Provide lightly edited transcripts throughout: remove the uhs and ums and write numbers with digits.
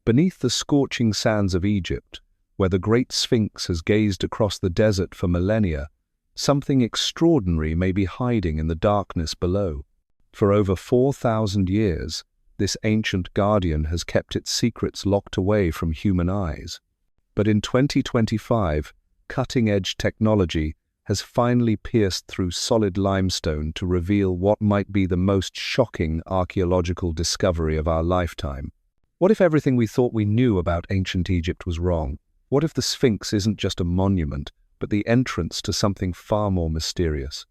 Beneath the scorching sands of Egypt, where the Great Sphinx has gazed across the desert for millennia, something extraordinary may be hiding in the darkness below. For over 4,000 years, this ancient guardian has kept its secrets locked away from human eyes. But in 2025, cutting-edge technology has finally pierced through solid limestone to reveal what might be the most shocking archaeological discovery of our lifetime. What if everything we thought we knew about ancient Egypt was wrong? What if the Sphinx isn't just a monument, but the entrance to something far more mysterious?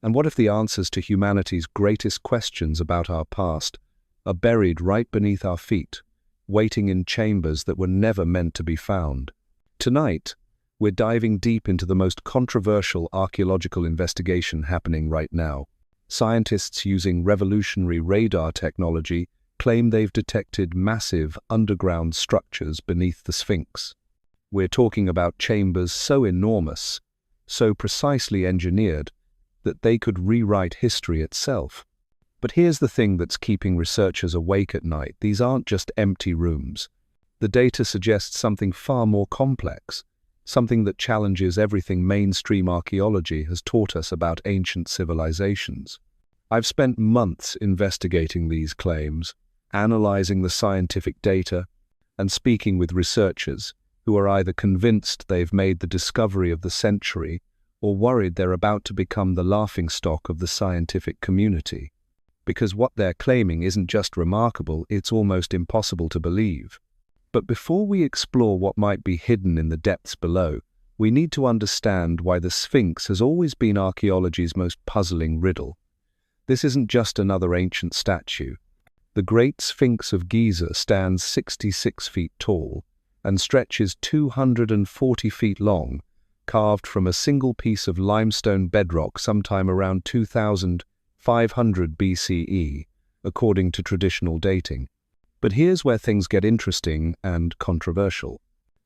And what if the answers to humanity's greatest questions about our past are buried right beneath our feet, waiting in chambers that were never meant to be found? Tonight, we're diving deep into the most controversial archaeological investigation happening right now. Scientists using revolutionary radar technology claim they've detected massive underground structures beneath the Sphinx. We're talking about chambers so enormous, so precisely engineered, that they could rewrite history itself. But here's the thing that's keeping researchers awake at night. These aren't just empty rooms. The data suggests something far more complex, something that challenges everything mainstream archaeology has taught us about ancient civilizations. I've spent months investigating these claims, analyzing the scientific data, and speaking with researchers who are either convinced they've made the discovery of the century or worried they're about to become the laughingstock of the scientific community. Because what they're claiming isn't just remarkable, it's almost impossible to believe. But before we explore what might be hidden in the depths below, we need to understand why the Sphinx has always been archaeology's most puzzling riddle. This isn't just another ancient statue. The Great Sphinx of Giza stands 66 feet tall and stretches 240 feet long, carved from a single piece of limestone bedrock sometime around 2500 BCE, according to traditional dating. But here's where things get interesting and controversial.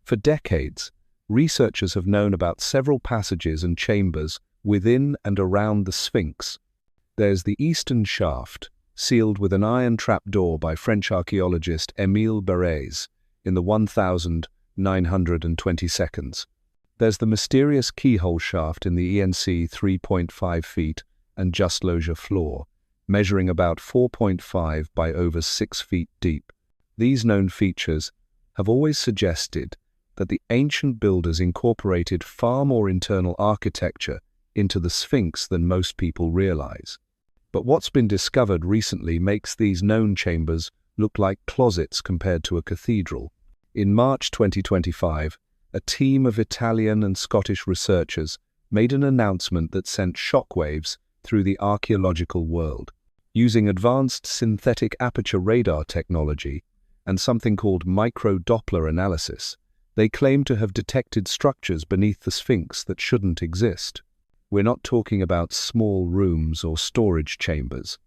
For decades, researchers have known about several passages and chambers within and around the Sphinx. There's the eastern shaft, sealed with an iron trapdoor by French archaeologist Émile Barrès in the 1922. There's the mysterious keyhole shaft in the ENC 3.5 feet and just loggia floor, measuring about 4.5 by over 6 feet deep. These known features have always suggested that the ancient builders incorporated far more internal architecture into the Sphinx than most people realize. But what's been discovered recently makes these known chambers look like closets compared to a cathedral. In March 2025, a team of Italian and Scottish researchers made an announcement that sent shockwaves through the archaeological world. Using advanced synthetic aperture radar technology and something called micro-doppler analysis, they claim to have detected structures beneath the Sphinx that shouldn't exist. We're not talking about small rooms or storage chambers.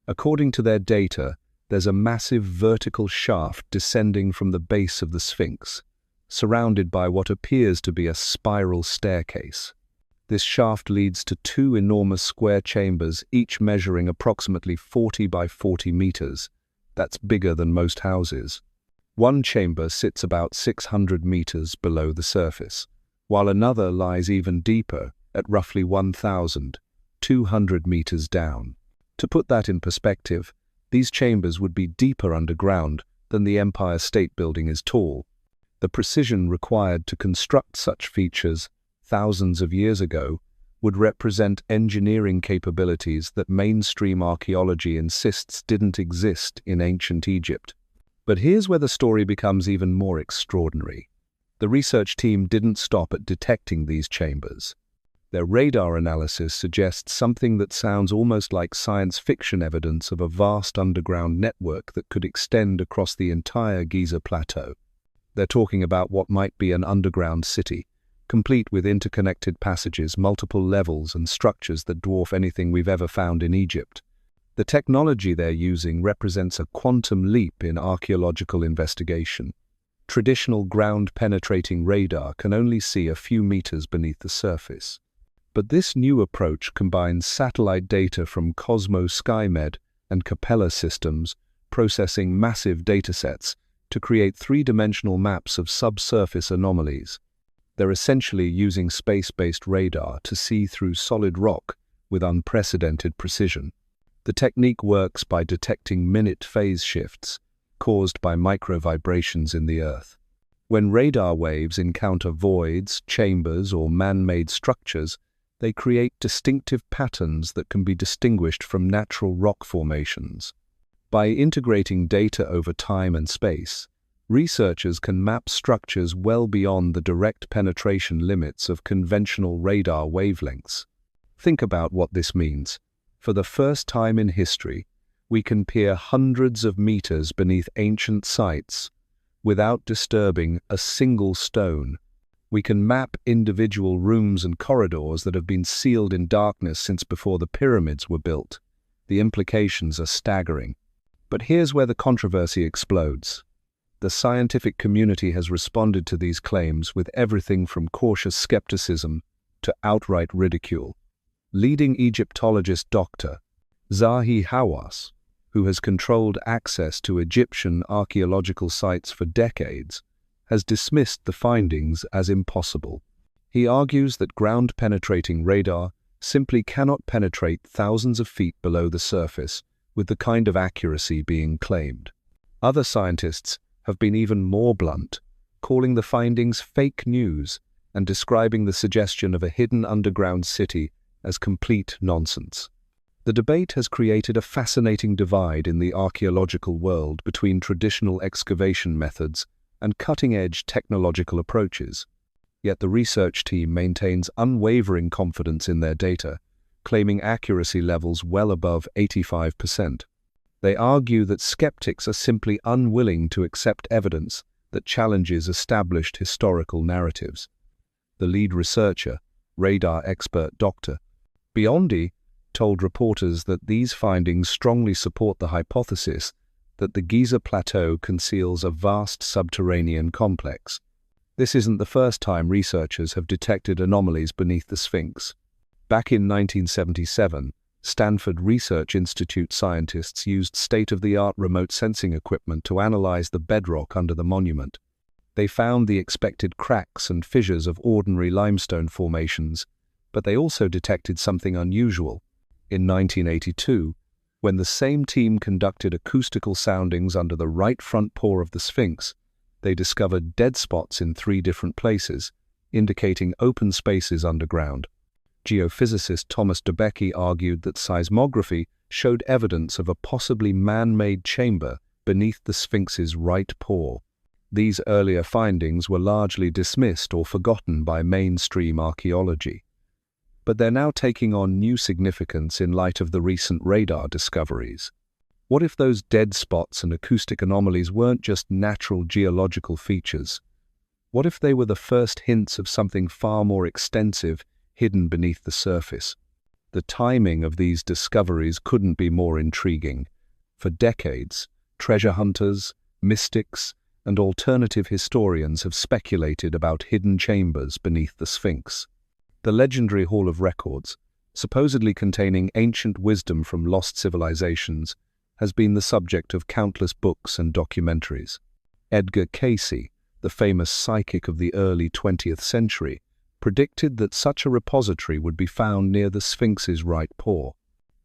According to their data, there's a massive vertical shaft descending from the base of the Sphinx, surrounded by what appears to be a spiral staircase. This shaft leads to two enormous square chambers, each measuring approximately 40 by 40 meters. That's bigger than most houses. One chamber sits about 600 meters below the surface, while another lies even deeper at roughly 1,200 meters down. To put that in perspective, these chambers would be deeper underground than the Empire State Building is tall. The precision required to construct such features thousands of years ago would represent engineering capabilities that mainstream archaeology insists didn't exist in ancient Egypt. But here's where the story becomes even more extraordinary. The research team didn't stop at detecting these chambers. Their radar analysis suggests something that sounds almost like science fiction evidence of a vast underground network that could extend across the entire Giza Plateau. They're talking about what might be an underground city, complete with interconnected passages, multiple levels, and structures that dwarf anything we've ever found in Egypt. The technology they're using represents a quantum leap in archaeological investigation. Traditional ground-penetrating radar can only see a few meters beneath the surface. But this new approach combines satellite data from cosmo-skymed and Capella systems, processing massive datasets to create three-dimensional maps of subsurface anomalies. They're essentially using space-based radar to see through solid rock with unprecedented precision. The technique works by detecting minute phase shifts caused by micro-vibrations in the Earth. When radar waves encounter voids, chambers, or man-made structures, they create distinctive patterns that can be distinguished from natural rock formations. By integrating data over time and space, researchers can map structures well beyond the direct penetration limits of conventional radar wavelengths. Think about what this means. For the first time in history, we can peer hundreds of meters beneath ancient sites without disturbing a single stone. We can map individual rooms and corridors that have been sealed in darkness since before the pyramids were built. The implications are staggering. But here's where the controversy explodes. The scientific community has responded to these claims with everything from cautious skepticism to outright ridicule. Leading Egyptologist Dr. Zahi Hawass, who has controlled access to Egyptian archaeological sites for decades, has dismissed the findings as impossible. He argues that ground-penetrating radar simply cannot penetrate thousands of feet below the surface with the kind of accuracy being claimed. Other scientists have been even more blunt, calling the findings fake news and describing the suggestion of a hidden underground city as complete nonsense. The debate has created a fascinating divide in the archaeological world between traditional excavation methods and cutting-edge technological approaches. Yet the research team maintains unwavering confidence in their data, claiming accuracy levels well above 85%. They argue that skeptics are simply unwilling to accept evidence that challenges established historical narratives. The lead researcher, radar expert Dr. Biondi, told reporters that these findings strongly support the hypothesis that the Giza Plateau conceals a vast subterranean complex. This isn't the first time researchers have detected anomalies beneath the Sphinx. Back in 1977, Stanford Research Institute scientists used state-of-the-art remote sensing equipment to analyze the bedrock under the monument. They found the expected cracks and fissures of ordinary limestone formations, but they also detected something unusual. In 1982, when the same team conducted acoustical soundings under the right front paw of the Sphinx, they discovered dead spots in 3 different places, indicating open spaces underground. Geophysicist Thomas Debicki argued that seismography showed evidence of a possibly man-made chamber beneath the Sphinx's right paw. These earlier findings were largely dismissed or forgotten by mainstream archaeology. But they're now taking on new significance in light of the recent radar discoveries. What if those dead spots and acoustic anomalies weren't just natural geological features? What if they were the first hints of something far more extensive hidden beneath the surface? The timing of these discoveries couldn't be more intriguing. For decades, treasure hunters, mystics, and alternative historians have speculated about hidden chambers beneath the Sphinx. The legendary Hall of Records, supposedly containing ancient wisdom from lost civilizations, has been the subject of countless books and documentaries. Edgar Cayce, the famous psychic of the early 20th century, predicted that such a repository would be found near the Sphinx's right paw.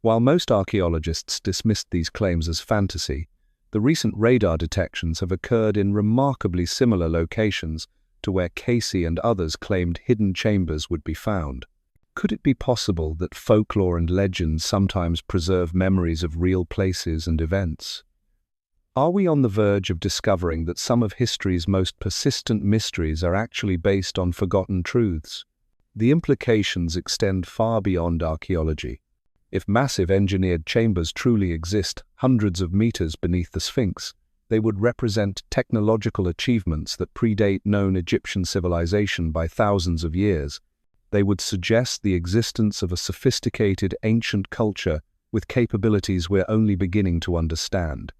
While most archaeologists dismissed these claims as fantasy, the recent radar detections have occurred in remarkably similar locations to where Cayce and others claimed hidden chambers would be found. Could it be possible that folklore and legends sometimes preserve memories of real places and events? Are we on the verge of discovering that some of history's most persistent mysteries are actually based on forgotten truths? The implications extend far beyond archaeology. If massive engineered chambers truly exist hundreds of meters beneath the Sphinx, they would represent technological achievements that predate known Egyptian civilization by thousands of years. They would suggest the existence of a sophisticated ancient culture with capabilities we're only beginning to understand.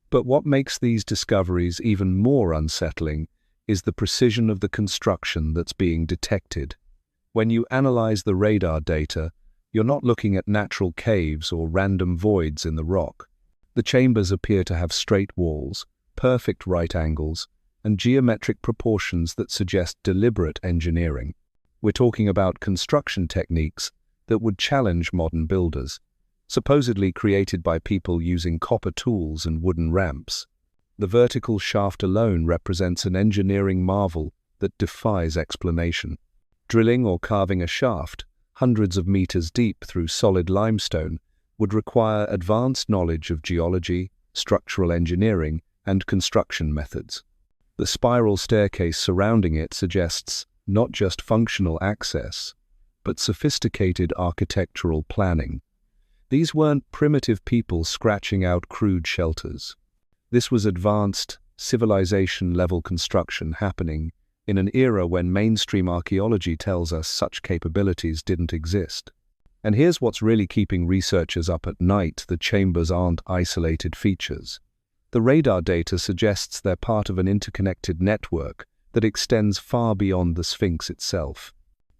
But what makes these discoveries even more unsettling is the precision of the construction that's being detected. When you analyze the radar data, you're not looking at natural caves or random voids in the rock. The chambers appear to have straight walls, perfect right angles and geometric proportions that suggest deliberate engineering. We're talking about construction techniques that would challenge modern builders, supposedly created by people using copper tools and wooden ramps. The vertical shaft alone represents an engineering marvel that defies explanation. Drilling or carving a shaft, hundreds of meters deep through solid limestone, would require advanced knowledge of geology, structural engineering, and construction methods. The spiral staircase surrounding it suggests not just functional access, but sophisticated architectural planning. These weren't primitive people scratching out crude shelters. This was advanced, civilization-level construction happening in an era when mainstream archaeology tells us such capabilities didn't exist. And here's what's really keeping researchers up at night: the chambers aren't isolated features. The radar data suggests they're part of an interconnected network that extends far beyond the Sphinx itself.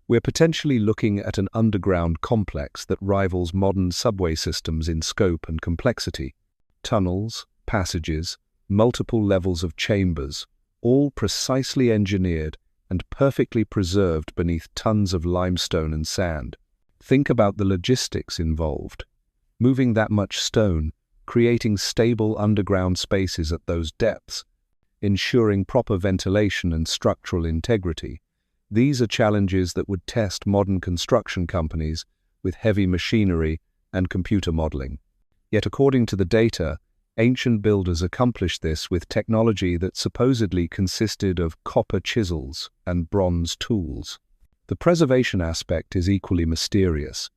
We're potentially looking at an underground complex that rivals modern subway systems in scope and complexity. Tunnels, passages, multiple levels of chambers, all precisely engineered and perfectly preserved beneath tons of limestone and sand. Think about the logistics involved. Moving that much stone, creating stable underground spaces at those depths, ensuring proper ventilation and structural integrity. These are challenges that would test modern construction companies with heavy machinery and computer modeling. Yet according to the data, ancient builders accomplished this with technology that supposedly consisted of copper chisels and bronze tools. The preservation aspect is equally mysterious.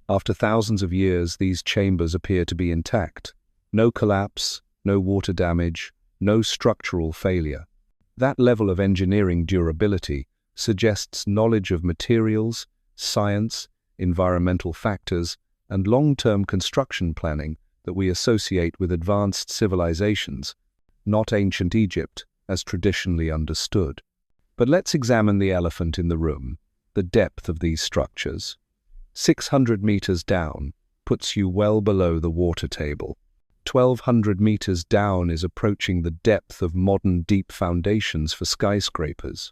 After thousands of years, these chambers appear to be intact. No collapse, no water damage, no structural failure. That level of engineering durability suggests knowledge of materials, science, environmental factors, and long-term construction planning that we associate with advanced civilizations, not ancient Egypt as traditionally understood. But let's examine the elephant in the room: the depth of these structures. 600 meters down puts you well below the water table. 1,200 meters down is approaching the depth of modern deep foundations for skyscrapers.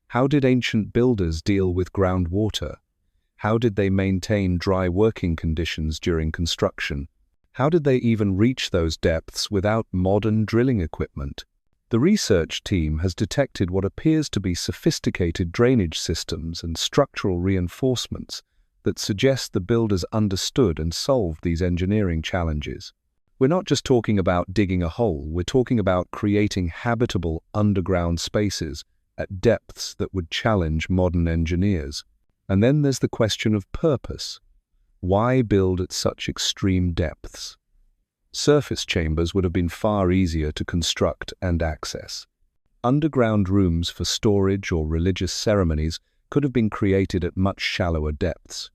How did ancient builders deal with groundwater? How did they maintain dry working conditions during construction? How did they even reach those depths without modern drilling equipment? The research team has detected what appears to be sophisticated drainage systems and structural reinforcements that suggest the builders understood and solved these engineering challenges. We're not just talking about digging a hole, we're talking about creating habitable underground spaces at depths that would challenge modern engineers. And then there's the question of purpose. Why build at such extreme depths? Surface chambers would have been far easier to construct and access. Underground rooms for storage or religious ceremonies could have been created at much shallower depths.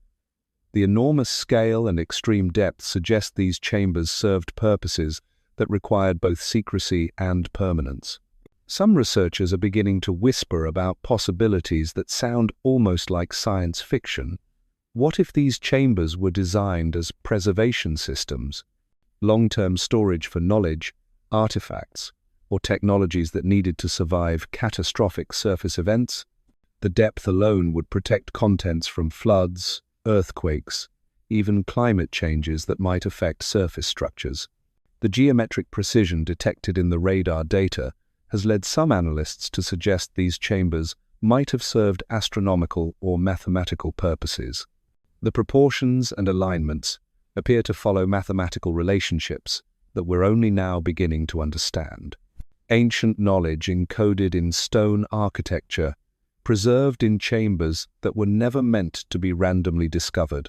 The enormous scale and extreme depth suggest these chambers served purposes that required both secrecy and permanence. Some researchers are beginning to whisper about possibilities that sound almost like science fiction. What if these chambers were designed as preservation systems, long-term storage for knowledge, artifacts, or technologies that needed to survive catastrophic surface events? The depth alone would protect contents from floods, earthquakes, even climate changes that might affect surface structures. The geometric precision detected in the radar data has led some analysts to suggest these chambers might have served astronomical or mathematical purposes. The proportions and alignments appear to follow mathematical relationships that we're only now beginning to understand. Ancient knowledge encoded in stone architecture, preserved in chambers that were never meant to be randomly discovered.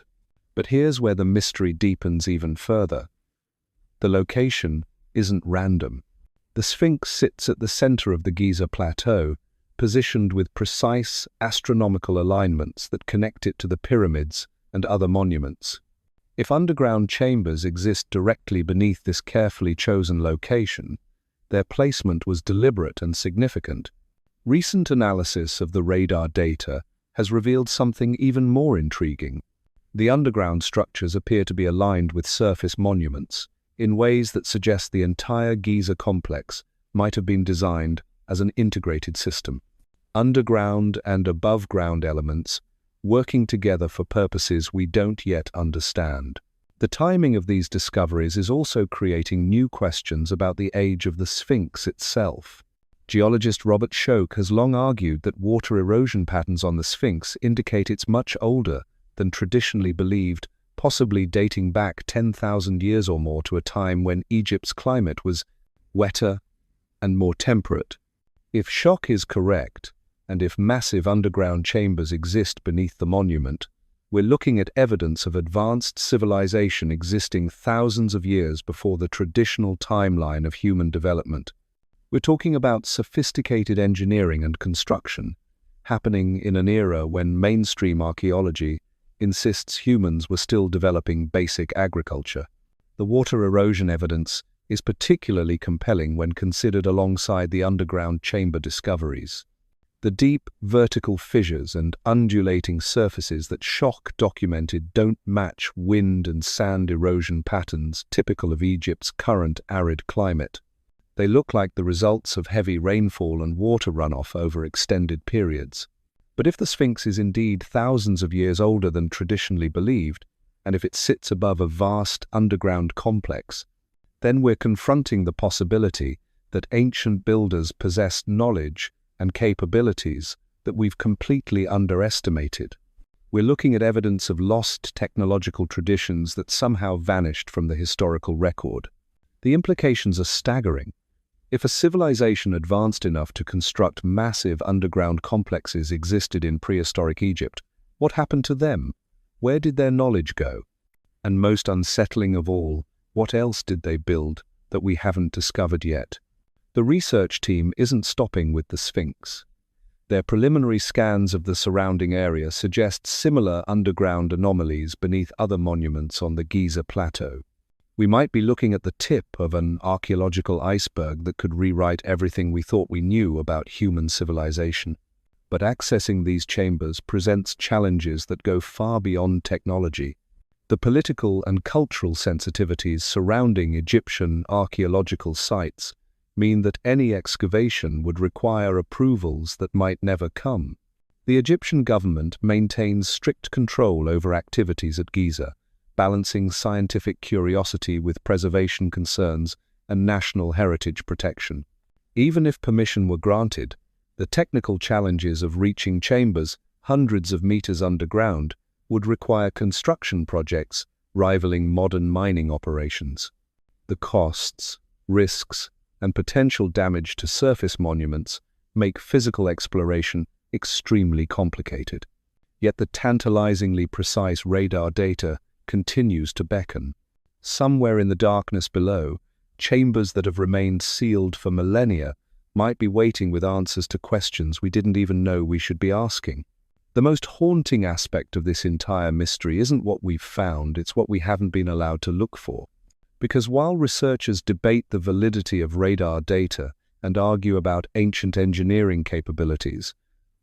But here's where the mystery deepens even further. The location isn't random. The Sphinx sits at the center of the Giza Plateau, positioned with precise astronomical alignments that connect it to the pyramids and other monuments. If underground chambers exist directly beneath this carefully chosen location, their placement was deliberate and significant. Recent analysis of the radar data has revealed something even more intriguing. The underground structures appear to be aligned with surface monuments in ways that suggest the entire Giza complex might have been designed as an integrated system. Underground and above-ground elements working together for purposes we don't yet understand. The timing of these discoveries is also creating new questions about the age of the Sphinx itself. Geologist Robert Schoch has long argued that water erosion patterns on the Sphinx indicate it's much older than traditionally believed, possibly dating back 10,000 years or more to a time when Egypt's climate was wetter and more temperate. If Schoch is correct, and if massive underground chambers exist beneath the monument, we're looking at evidence of advanced civilization existing thousands of years before the traditional timeline of human development. We're talking about sophisticated engineering and construction, happening in an era when mainstream archaeology insists humans were still developing basic agriculture. The water erosion evidence is particularly compelling when considered alongside the underground chamber discoveries. The deep, vertical fissures and undulating surfaces that Schoch documented don't match wind and sand erosion patterns typical of Egypt's current arid climate. They look like the results of heavy rainfall and water runoff over extended periods. But if the Sphinx is indeed thousands of years older than traditionally believed, and if it sits above a vast underground complex, then we're confronting the possibility that ancient builders possessed knowledge and capabilities that we've completely underestimated. We're looking at evidence of lost technological traditions that somehow vanished from the historical record. The implications are staggering. If a civilization advanced enough to construct massive underground complexes existed in prehistoric Egypt, what happened to them? Where did their knowledge go? And most unsettling of all, what else did they build that we haven't discovered yet? The research team isn't stopping with the Sphinx. Their preliminary scans of the surrounding area suggest similar underground anomalies beneath other monuments on the Giza Plateau. We might be looking at the tip of an archaeological iceberg that could rewrite everything we thought we knew about human civilization. But accessing these chambers presents challenges that go far beyond technology. The political and cultural sensitivities surrounding Egyptian archaeological sites mean that any excavation would require approvals that might never come. The Egyptian government maintains strict control over activities at Giza, balancing scientific curiosity with preservation concerns and national heritage protection. Even if permission were granted, the technical challenges of reaching chambers hundreds of meters underground would require construction projects rivaling modern mining operations. The costs, risks, and potential damage to surface monuments make physical exploration extremely complicated. Yet the tantalizingly precise radar data continues to beckon. Somewhere in the darkness below, chambers that have remained sealed for millennia might be waiting with answers to questions we didn't even know we should be asking. The most haunting aspect of this entire mystery isn't what we've found, it's what we haven't been allowed to look for. Because while researchers debate the validity of radar data and argue about ancient engineering capabilities,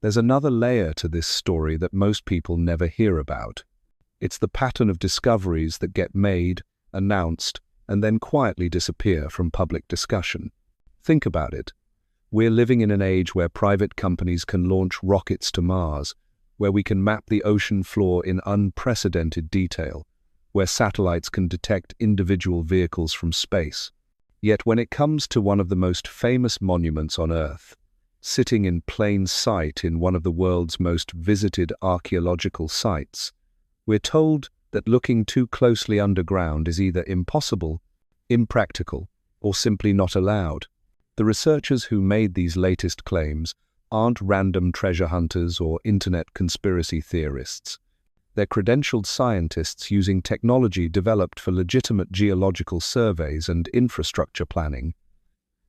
there's another layer to this story that most people never hear about. It's the pattern of discoveries that get made, announced, and then quietly disappear from public discussion. Think about it. We're living in an age where private companies can launch rockets to Mars, where we can map the ocean floor in unprecedented detail, where satellites can detect individual vehicles from space. Yet when it comes to one of the most famous monuments on Earth, sitting in plain sight in one of the world's most visited archaeological sites, we're told that looking too closely underground is either impossible, impractical, or simply not allowed. The researchers who made these latest claims aren't random treasure hunters or internet conspiracy theorists. They're credentialed scientists using technology developed for legitimate geological surveys and infrastructure planning.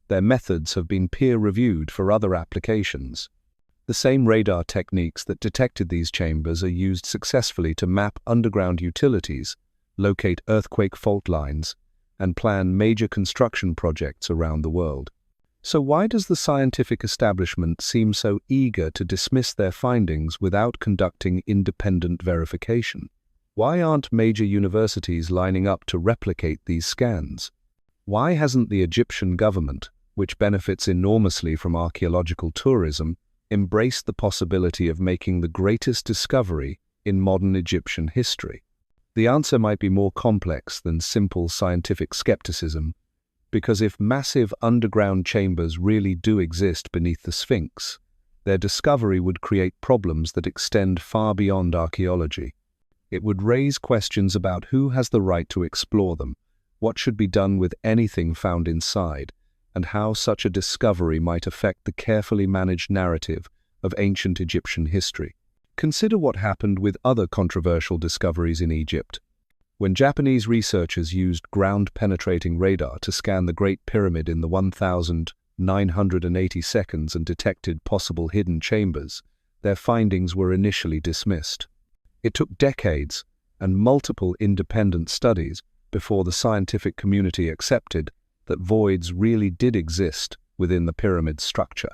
Their methods have been peer-reviewed for other applications. The same radar techniques that detected these chambers are used successfully to map underground utilities, locate earthquake fault lines, and plan major construction projects around the world. So why does the scientific establishment seem so eager to dismiss their findings without conducting independent verification? Why aren't major universities lining up to replicate these scans? Why hasn't the Egyptian government, which benefits enormously from archaeological tourism, embraced the possibility of making the greatest discovery in modern Egyptian history. The answer might be more complex than simple scientific skepticism, because if massive underground chambers really do exist beneath the Sphinx, their discovery would create problems that extend far beyond archaeology. It would raise questions about who has the right to explore them, what should be done with anything found inside, and how such a discovery might affect the carefully managed narrative of ancient Egyptian history. Consider what happened with other controversial discoveries in Egypt. When Japanese researchers used ground-penetrating radar to scan the Great Pyramid in the 1,980 seconds and detected possible hidden chambers, their findings were initially dismissed. It took decades and multiple independent studies before the scientific community accepted that voids really did exist within the pyramid's structure.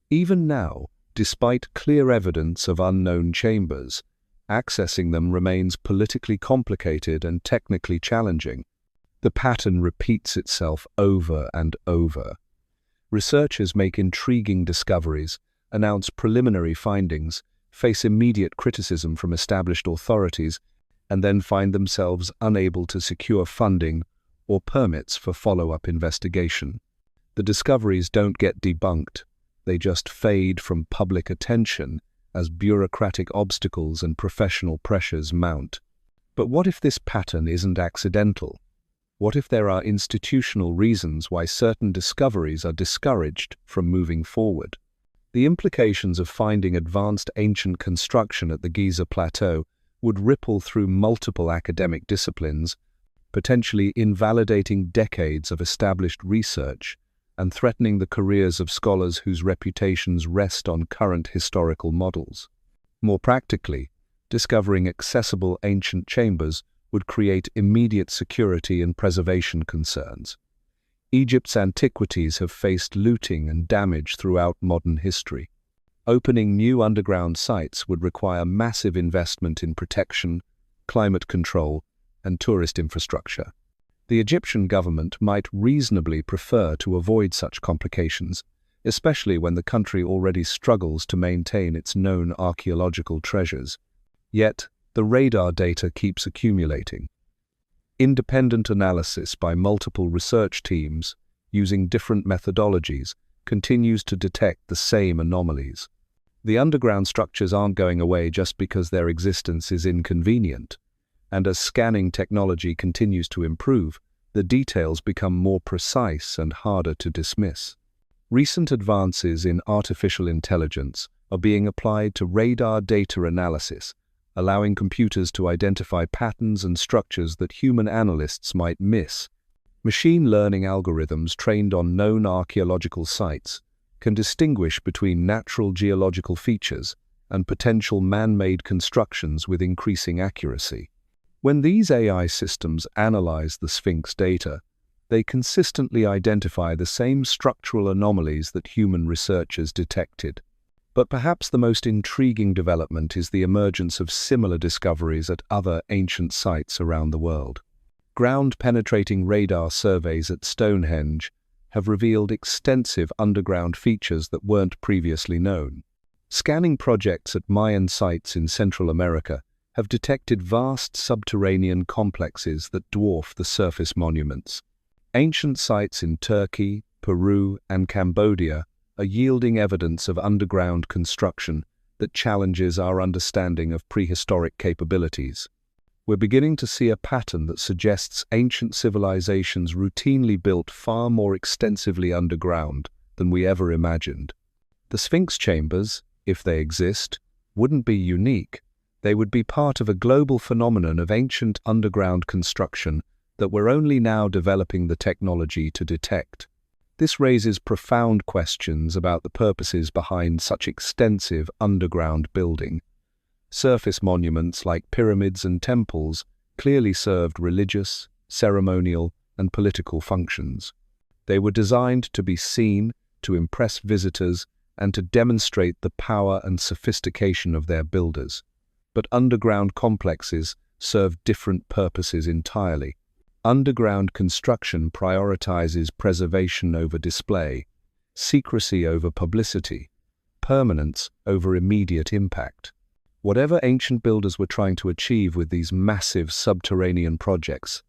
Even now, despite clear evidence of unknown chambers, accessing them remains politically complicated and technically challenging. The pattern repeats itself over and over. Researchers make intriguing discoveries, announce preliminary findings, face immediate criticism from established authorities, and then find themselves unable to secure funding or permits for follow-up investigation. The discoveries don't get debunked, they just fade from public attention as bureaucratic obstacles and professional pressures mount. But what if this pattern isn't accidental? What if there are institutional reasons why certain discoveries are discouraged from moving forward? The implications of finding advanced ancient construction at the Giza Plateau would ripple through multiple academic disciplines, potentially invalidating decades of established research and threatening the careers of scholars whose reputations rest on current historical models. More practically, discovering accessible ancient chambers would create immediate security and preservation concerns. Egypt's antiquities have faced looting and damage throughout modern history. Opening new underground sites would require massive investment in protection, climate control, and tourist infrastructure. The Egyptian government might reasonably prefer to avoid such complications, especially when the country already struggles to maintain its known archaeological treasures. Yet, the radar data keeps accumulating. Independent analysis by multiple research teams, using different methodologies, continues to detect the same anomalies. The underground structures aren't going away just because their existence is inconvenient, and as scanning technology continues to improve, the details become more precise and harder to dismiss. Recent advances in artificial intelligence are being applied to radar data analysis, allowing computers to identify patterns and structures that human analysts might miss. Machine learning algorithms trained on known archaeological sites can distinguish between natural geological features and potential man-made constructions with increasing accuracy. When these AI systems analyze the Sphinx data, they consistently identify the same structural anomalies that human researchers detected. But perhaps the most intriguing development is the emergence of similar discoveries at other ancient sites around the world. Ground-penetrating radar surveys at Stonehenge have revealed extensive underground features that weren't previously known. Scanning projects at Mayan sites in Central America have detected vast subterranean complexes that dwarf the surface monuments. Ancient sites in Turkey, Peru, and Cambodia are yielding evidence of underground construction that challenges our understanding of prehistoric capabilities. We're beginning to see a pattern that suggests ancient civilizations routinely built far more extensively underground than we ever imagined. The Sphinx chambers, if they exist, wouldn't be unique. They would be part of a global phenomenon of ancient underground construction that we're only now developing the technology to detect. This raises profound questions about the purposes behind such extensive underground building. Surface monuments like pyramids and temples clearly served religious, ceremonial, and political functions. They were designed to be seen, to impress visitors, and to demonstrate the power and sophistication of their builders. But underground complexes serve different purposes entirely. Underground construction prioritizes preservation over display, secrecy over publicity, permanence over immediate impact. Whatever ancient builders were trying to achieve with these massive subterranean projects,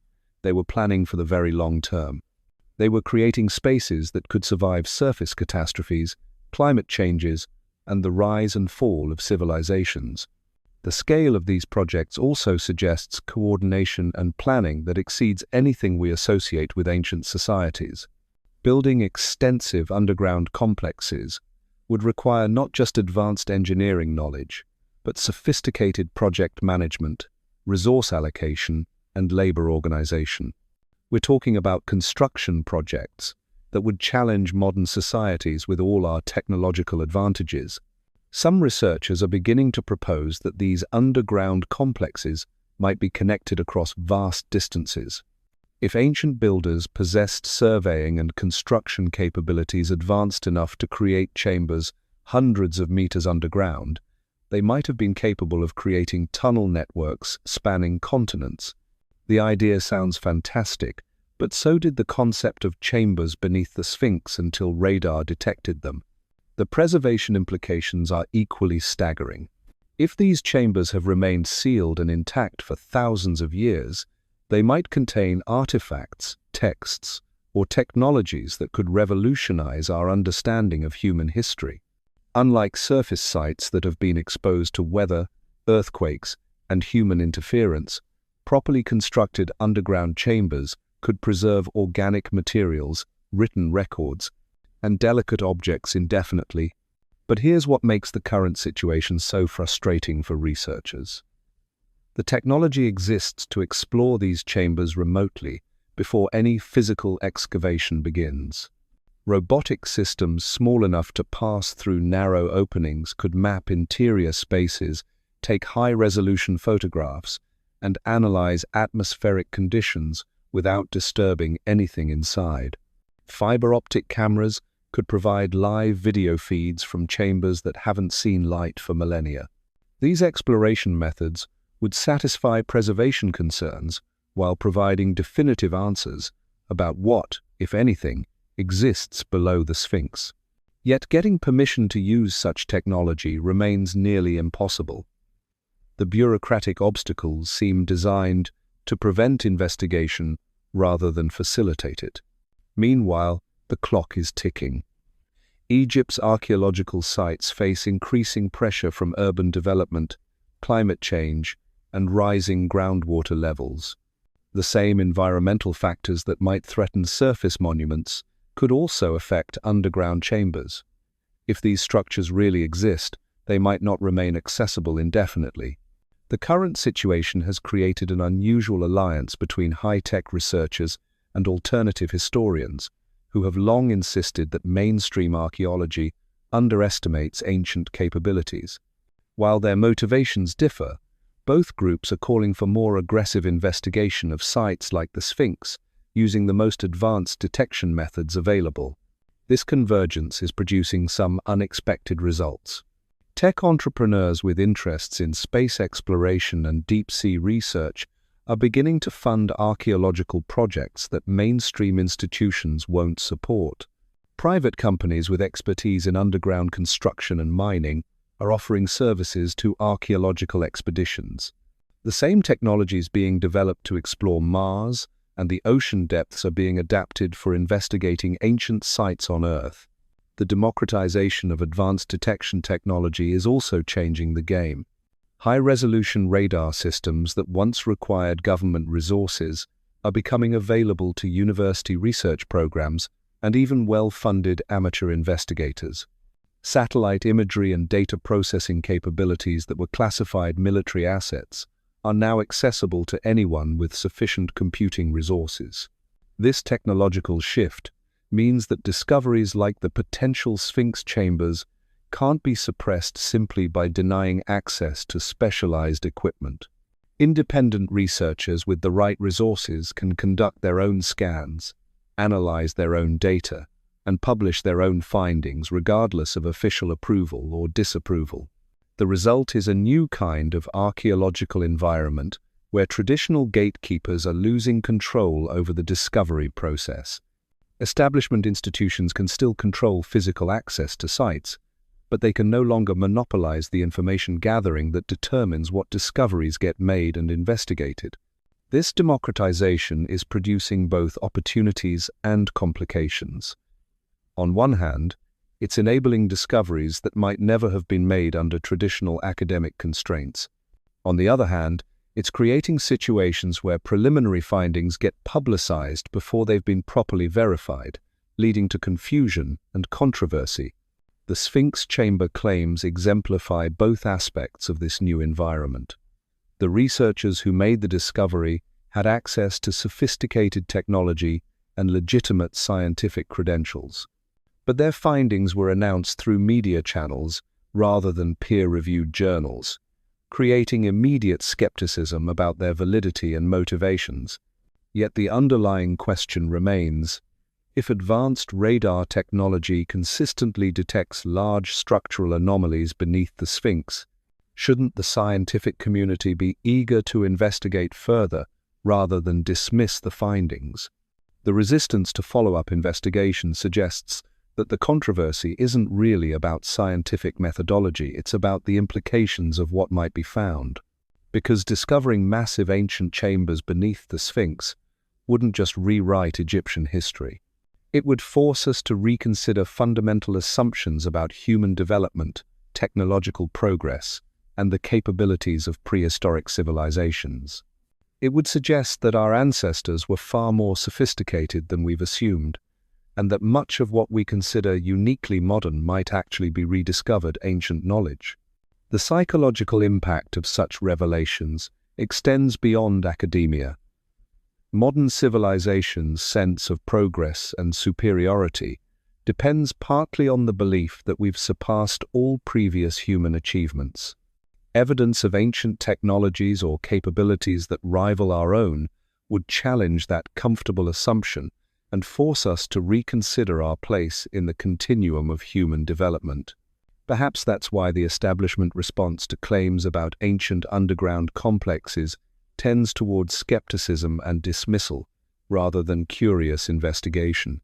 they were planning for the very long term. They were creating spaces that could survive surface catastrophes, climate changes, and the rise and fall of civilizations. The scale of these projects also suggests coordination and planning that exceeds anything we associate with ancient societies. Building extensive underground complexes would require not just advanced engineering knowledge, but sophisticated project management, resource allocation, and labor organization. We're talking about construction projects that would challenge modern societies with all our technological advantages. Some researchers are beginning to propose that these underground complexes might be connected across vast distances. If ancient builders possessed surveying and construction capabilities advanced enough to create chambers hundreds of meters underground, they might have been capable of creating tunnel networks spanning continents. The idea sounds fantastic, but so did the concept of chambers beneath the Sphinx until radar detected them. The preservation implications are equally staggering. If these chambers have remained sealed and intact for thousands of years, they might contain artifacts, texts, or technologies that could revolutionize our understanding of human history. Unlike surface sites that have been exposed to weather, earthquakes, and human interference, properly constructed underground chambers could preserve organic materials, written records, and delicate objects indefinitely. But here's what makes the current situation so frustrating for researchers. The technology exists to explore these chambers remotely before any physical excavation begins. Robotic systems small enough to pass through narrow openings could map interior spaces, take high-resolution photographs, and analyze atmospheric conditions without disturbing anything inside. Fiber optic cameras could provide live video feeds from chambers that haven't seen light for millennia. These exploration methods would satisfy preservation concerns while providing definitive answers about what, if anything, exists below the Sphinx. Yet getting permission to use such technology remains nearly impossible. The bureaucratic obstacles seem designed to prevent investigation rather than facilitate it. Meanwhile, the clock is ticking. Egypt's archaeological sites face increasing pressure from urban development, climate change, and rising groundwater levels. The same environmental factors that might threaten surface monuments could also affect underground chambers. If these structures really exist, they might not remain accessible indefinitely. The current situation has created an unusual alliance between high-tech researchers and alternative historians, who have long insisted that mainstream archaeology underestimates ancient capabilities. While their motivations differ, both groups are calling for more aggressive investigation of sites like the Sphinx, using the most advanced detection methods available. This convergence is producing some unexpected results. Tech entrepreneurs with interests in space exploration and deep-sea research are beginning to fund archaeological projects that mainstream institutions won't support. Private companies with expertise in underground construction and mining are offering services to archaeological expeditions. The same technologies being developed to explore Mars and the ocean depths are being adapted for investigating ancient sites on Earth. The democratization of advanced detection technology is also changing the game. High-resolution radar systems that once required government resources are becoming available to university research programs and even well-funded amateur investigators. Satellite imagery and data processing capabilities that were classified military assets are now accessible to anyone with sufficient computing resources. This technological shift means that discoveries like the potential Sphinx chambers can't be suppressed simply by denying access to specialized equipment. Independent researchers with the right resources can conduct their own scans, analyze their own data, and publish their own findings regardless of official approval or disapproval. The result is a new kind of archaeological environment where traditional gatekeepers are losing control over the discovery process. Establishment institutions can still control physical access to sites, but they can no longer monopolize the information gathering that determines what discoveries get made and investigated. This democratization is producing both opportunities and complications. On one hand, it's enabling discoveries that might never have been made under traditional academic constraints. On the other hand, it's creating situations where preliminary findings get publicized before they've been properly verified, leading to confusion and controversy. The Sphinx chamber claims exemplify both aspects of this new environment. The researchers who made the discovery had access to sophisticated technology and legitimate scientific credentials. But their findings were announced through media channels rather than peer-reviewed journals, creating immediate skepticism about their validity and motivations. Yet the underlying question remains: if advanced radar technology consistently detects large structural anomalies beneath the Sphinx, shouldn't the scientific community be eager to investigate further rather than dismiss the findings? The resistance to follow-up investigation suggests that the controversy isn't really about scientific methodology, it's about the implications of what might be found. Because discovering massive ancient chambers beneath the Sphinx wouldn't just rewrite Egyptian history. It would force us to reconsider fundamental assumptions about human development, technological progress, and the capabilities of prehistoric civilizations. It would suggest that our ancestors were far more sophisticated than we've assumed, and that much of what we consider uniquely modern might actually be rediscovered ancient knowledge. The psychological impact of such revelations extends beyond academia. Modern civilization's sense of progress and superiority depends partly on the belief that we've surpassed all previous human achievements. Evidence of ancient technologies or capabilities that rival our own would challenge that comfortable assumption and force us to reconsider our place in the continuum of human development. Perhaps that's why the establishment response to claims about ancient underground complexes tends towards skepticism and dismissal, rather than curious investigation.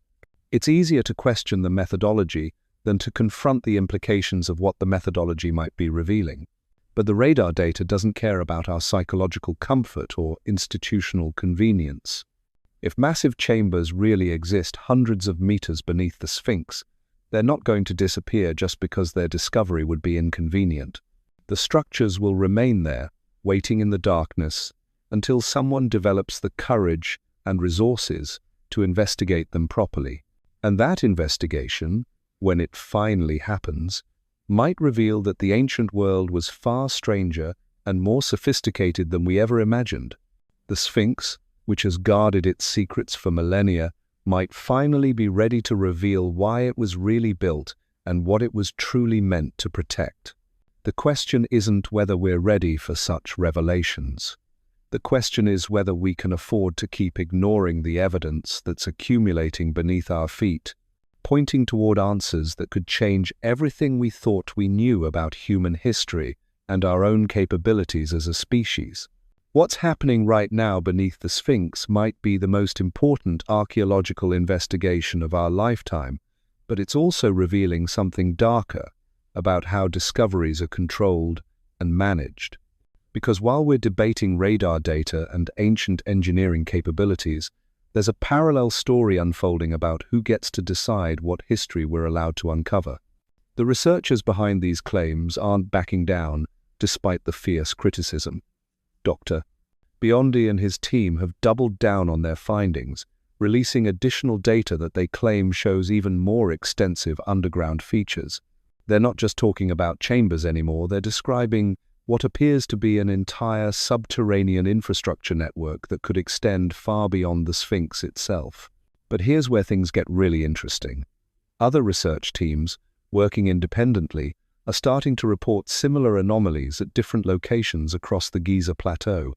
It's easier to question the methodology than to confront the implications of what the methodology might be revealing. But the radar data doesn't care about our psychological comfort or institutional convenience. If massive chambers really exist hundreds of meters beneath the Sphinx, they're not going to disappear just because their discovery would be inconvenient. The structures will remain there, waiting in the darkness, until someone develops the courage and resources to investigate them properly. And that investigation, when it finally happens, might reveal that the ancient world was far stranger and more sophisticated than we ever imagined. The Sphinx, which has guarded its secrets for millennia, might finally be ready to reveal why it was really built and what it was truly meant to protect. The question isn't whether we're ready for such revelations. The question is whether we can afford to keep ignoring the evidence that's accumulating beneath our feet, pointing toward answers that could change everything we thought we knew about human history and our own capabilities as a species. What's happening right now beneath the Sphinx might be the most important archaeological investigation of our lifetime, but it's also revealing something darker about how discoveries are controlled and managed. Because while we're debating radar data and ancient engineering capabilities, there's a parallel story unfolding about who gets to decide what history we're allowed to uncover. The researchers behind these claims aren't backing down, despite the fierce criticism. Dr. Biondi and his team have doubled down on their findings, releasing additional data that they claim shows even more extensive underground features. They're not just talking about chambers anymore, they're describing what appears to be an entire subterranean infrastructure network that could extend far beyond the Sphinx itself. But here's where things get really interesting. Other research teams, working independently, are starting to report similar anomalies at different locations across the Giza Plateau.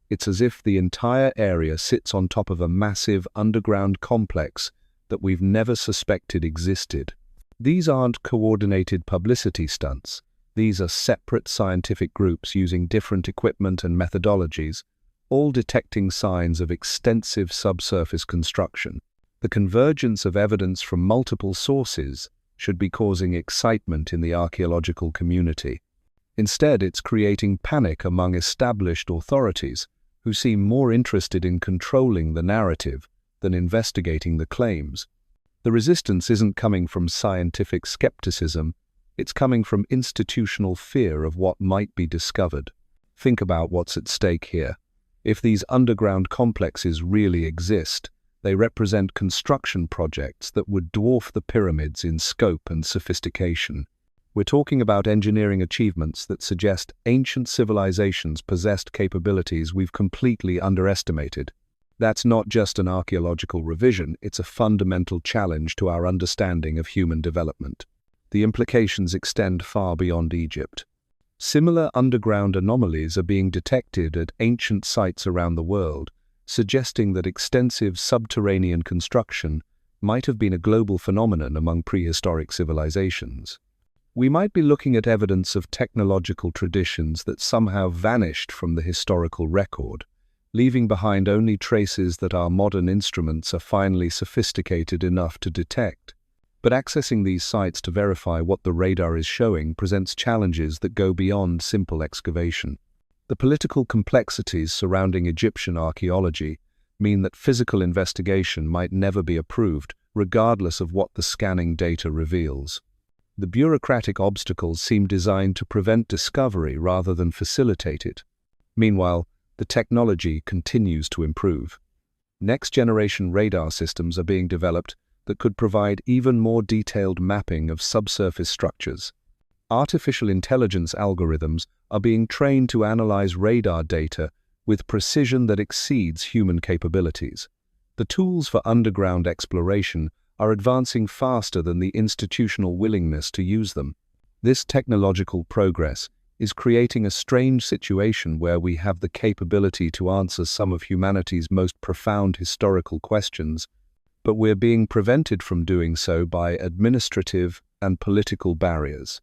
It's as if the entire area sits on top of a massive underground complex that we've never suspected existed. These aren't coordinated publicity stunts. These are separate scientific groups using different equipment and methodologies, all detecting signs of extensive subsurface construction. The convergence of evidence from multiple sources should be causing excitement in the archaeological community. Instead, it's creating panic among established authorities who seem more interested in controlling the narrative than investigating the claims. The resistance isn't coming from scientific skepticism, it's coming from institutional fear of what might be discovered. Think about what's at stake here. If these underground complexes really exist, they represent construction projects that would dwarf the pyramids in scope and sophistication. We're talking about engineering achievements that suggest ancient civilizations possessed capabilities we've completely underestimated. That's not just an archaeological revision, it's a fundamental challenge to our understanding of human development. The implications extend far beyond Egypt. Similar underground anomalies are being detected at ancient sites around the world, suggesting that extensive subterranean construction might have been a global phenomenon among prehistoric civilizations. We might be looking at evidence of technological traditions that somehow vanished from the historical record, leaving behind only traces that our modern instruments are finally sophisticated enough to detect. But accessing these sites to verify what the radar is showing presents challenges that go beyond simple excavation. The political complexities surrounding Egyptian archaeology mean that physical investigation might never be approved, regardless of what the scanning data reveals. The bureaucratic obstacles seem designed to prevent discovery rather than facilitate it. Meanwhile, the technology continues to improve. Next-generation radar systems are being developed that could provide even more detailed mapping of subsurface structures. Artificial intelligence algorithms are being trained to analyze radar data with precision that exceeds human capabilities. The tools for underground exploration are advancing faster than the institutional willingness to use them. This technological progress is creating a strange situation where we have the capability to answer some of humanity's most profound historical questions, but we're being prevented from doing so by administrative and political barriers.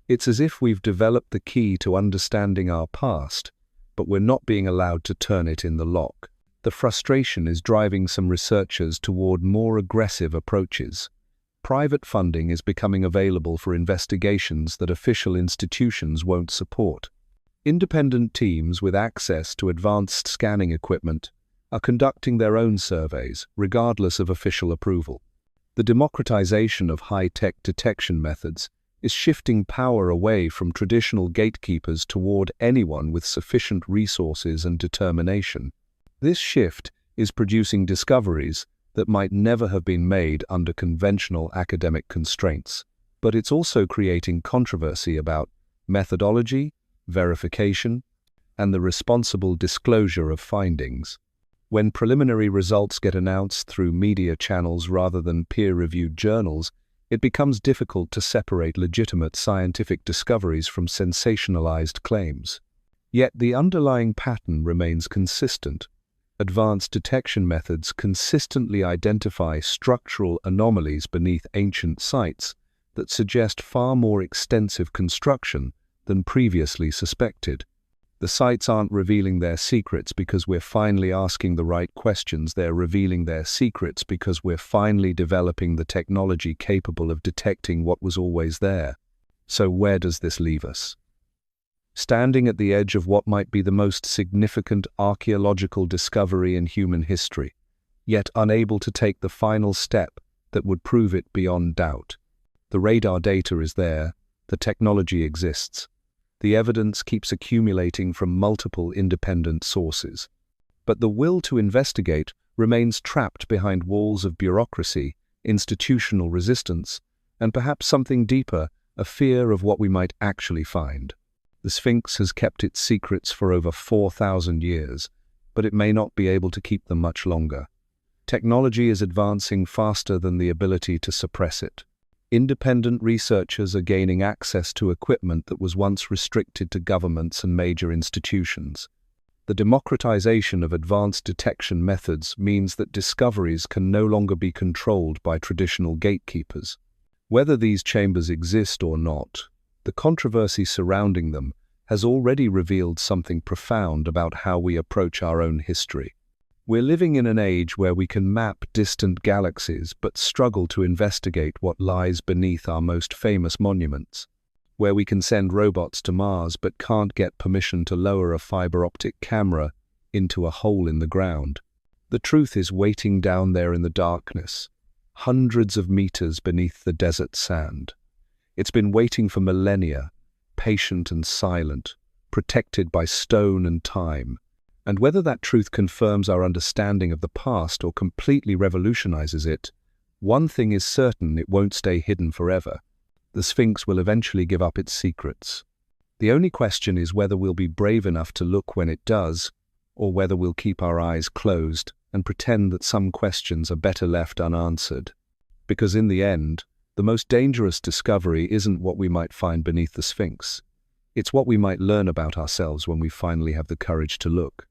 It's as if we've developed the key to understanding our past, but we're not being allowed to turn it in the lock. The frustration is driving some researchers toward more aggressive approaches. Private funding is becoming available for investigations that official institutions won't support. Independent teams with access to advanced scanning equipment are conducting their own surveys, regardless of official approval. The democratization of high-tech detection methods is shifting power away from traditional gatekeepers toward anyone with sufficient resources and determination. This shift is producing discoveries that might never have been made under conventional academic constraints, but it's also creating controversy about methodology, verification, and the responsible disclosure of findings. When preliminary results get announced through media channels rather than peer-reviewed journals, it becomes difficult to separate legitimate scientific discoveries from sensationalized claims. Yet the underlying pattern remains consistent. Advanced detection methods consistently identify structural anomalies beneath ancient sites that suggest far more extensive construction than previously suspected. The sites aren't revealing their secrets because we're finally asking the right questions. They're revealing their secrets because we're finally developing the technology capable of detecting what was always there. So where does this leave us? Standing at the edge of what might be the most significant archaeological discovery in human history, yet unable to take the final step that would prove it beyond doubt. The radar data is there, the technology exists. The evidence keeps accumulating from multiple independent sources. But the will to investigate remains trapped behind walls of bureaucracy, institutional resistance, and perhaps something deeper, a fear of what we might actually find. The Sphinx has kept its secrets for over 4,000 years, but it may not be able to keep them much longer. Technology is advancing faster than the ability to suppress it. Independent researchers are gaining access to equipment that was once restricted to governments and major institutions. The democratization of advanced detection methods means that discoveries can no longer be controlled by traditional gatekeepers. Whether these chambers exist or not, the controversy surrounding them has already revealed something profound about how we approach our own history. We're living in an age where we can map distant galaxies but struggle to investigate what lies beneath our most famous monuments, where we can send robots to Mars but can't get permission to lower a fiber optic camera into a hole in the ground. The truth is waiting down there in the darkness, hundreds of meters beneath the desert sand. It's been waiting for millennia, patient and silent, protected by stone and time. And whether that truth confirms our understanding of the past or completely revolutionizes it, one thing is certain: it won't stay hidden forever. The Sphinx will eventually give up its secrets. The only question is whether we'll be brave enough to look when it does, or whether we'll keep our eyes closed and pretend that some questions are better left unanswered. Because in the end, the most dangerous discovery isn't what we might find beneath the Sphinx. It's what we might learn about ourselves when we finally have the courage to look.